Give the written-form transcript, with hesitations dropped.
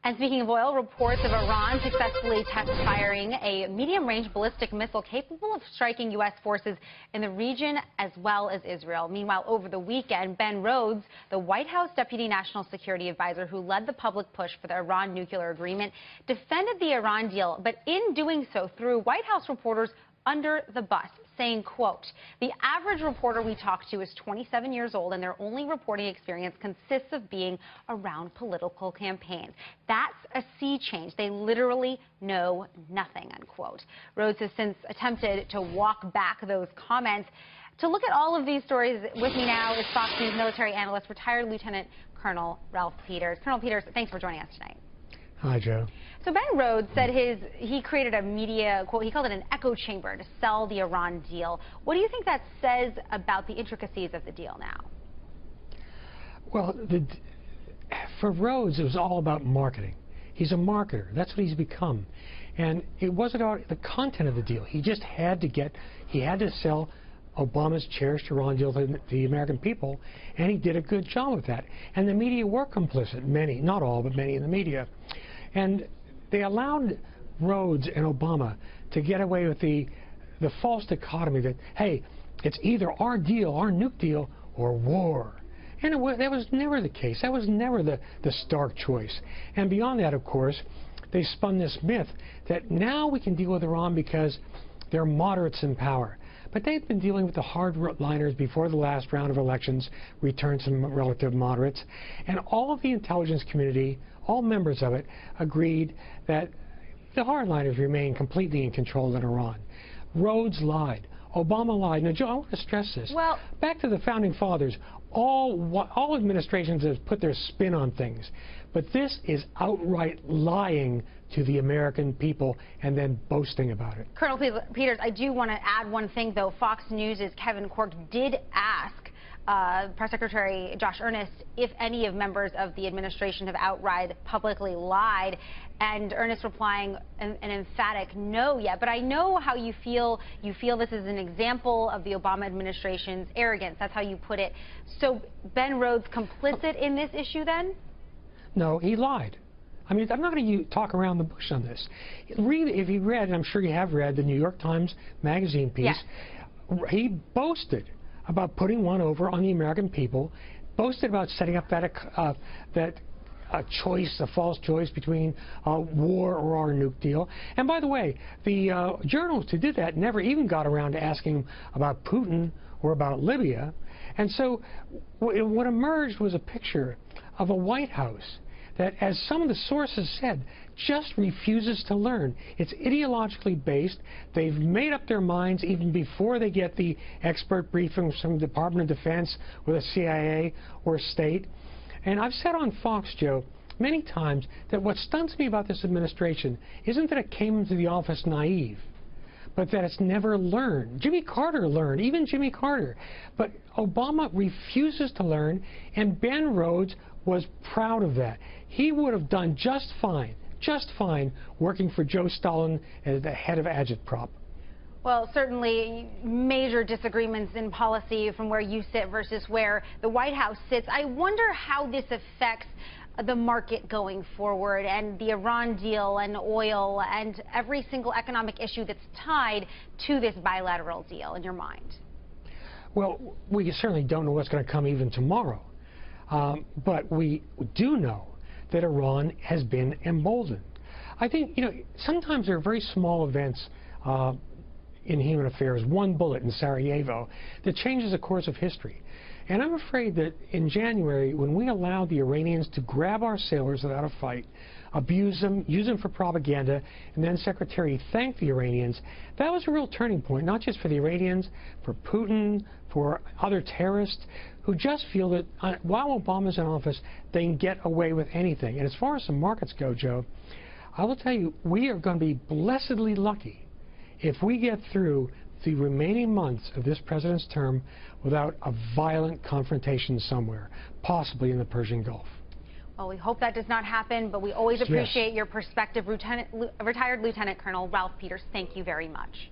And speaking of oil, reports of Iran successfully test-firing a medium-range ballistic missile capable of striking U.S. forces in the region as well as Israel. Meanwhile, over the weekend, Ben Rhodes, the White House Deputy National Security Advisor who led the public push for the Iran nuclear agreement, defended the Iran deal, but in doing so threw White House reporters under the bus, saying, quote, "The average reporter we talk to is 27 years old and their only reporting experience consists of being around political campaigns. That's a sea change. They literally know nothing," unquote. Rhodes has since attempted to walk back those comments. To look at all of these stories, with me now is Fox News military analyst, retired Lieutenant Colonel Ralph Peters. Colonel Peters, thanks for joining us tonight. Hi, Joe. So Ben Rhodes said he created a media, quote, he called it an echo chamber to sell the Iran deal. What do you think that says about the intricacies of the deal now? Well, for Rhodes, it was all about marketing. He's a marketer. That's what he's become. And it wasn't about the content of the deal. He just had to sell Obama's cherished Iran deal to the American people, and he did a good job of that. And the media were complicit, many, not all, but many in the media. And they allowed Rhodes and Obama to get away with the false dichotomy that, hey, it's either our deal, our nuke deal, or war. And that was never the case. That was never the stark choice. And beyond that, of course, they spun this myth that now we can deal with Iran because they're moderates in power. But they've been dealing with the hardliners before the last round of elections, returned some relative moderates, and all of the intelligence community, all members of it, agreed that the hardliners remain completely in control in Iran. Rhodes lied. Obama lied. Now, Joe, I want to stress this. Well, back to the Founding Fathers, all administrations have put their spin on things, but this is outright lying to the American people and then boasting about it. Colonel Peters, I do want to add one thing, though. Fox News' Kevin Corke did ask Press Secretary Josh Earnest if any of members of the administration have outright publicly lied, and Earnest replying an emphatic no yet. But I know how you feel. You feel this is an example of the Obama administration's arrogance. That's how you put it. So Ben Rhodes complicit in this issue then? No, he lied. I mean, I'm not going to talk around the bush on this. If you read, and I'm sure you have read, the New York Times Magazine piece, he boasted about putting one over on the American people, boasted about setting up that choice, a false choice between war or our nuke deal. And by the way, the journalists who did that never even got around to asking him about Putin or about Libya. And so what emerged was a picture of a White House that, as some of the sources said, just refuses to learn. It's ideologically based. They've made up their minds even before they get the expert briefings from the Department of Defense or the CIA or state. And I've said on Fox, Joe, many times that what stuns me about this administration isn't that it came into the office naive, but that it's never learned. Jimmy Carter learned, even Jimmy Carter. But Obama refuses to learn, and Ben Rhodes was proud of that. He would have done just fine working for Joe Stalin as the head of Agitprop. Well, certainly major disagreements in policy from where you sit versus where the White House sits. I wonder how this affects the market going forward, and the Iran deal and oil and every single economic issue that's tied to this bilateral deal in your mind. Well, we certainly don't know what's going to come even tomorrow. But we do know that Iran has been emboldened. I think, sometimes there are very small events in human affairs, one bullet in Sarajevo, that changes the course of history. And I'm afraid that in January, when we allowed the Iranians to grab our sailors without a fight, abuse them, use them for propaganda, and then Secretary thanked the Iranians, that was a real turning point, not just for the Iranians, for Putin, for other terrorists who just feel that while Obama's in office, they can get away with anything. And as far as the markets go, Joe, I will tell you, we are going to be blessedly lucky if we get through the remaining months of this president's term without a violent confrontation somewhere, possibly in the Persian Gulf. Well, we hope that does not happen, but we always appreciate your perspective. Retired Lieutenant Colonel Ralph Peters, thank you very much.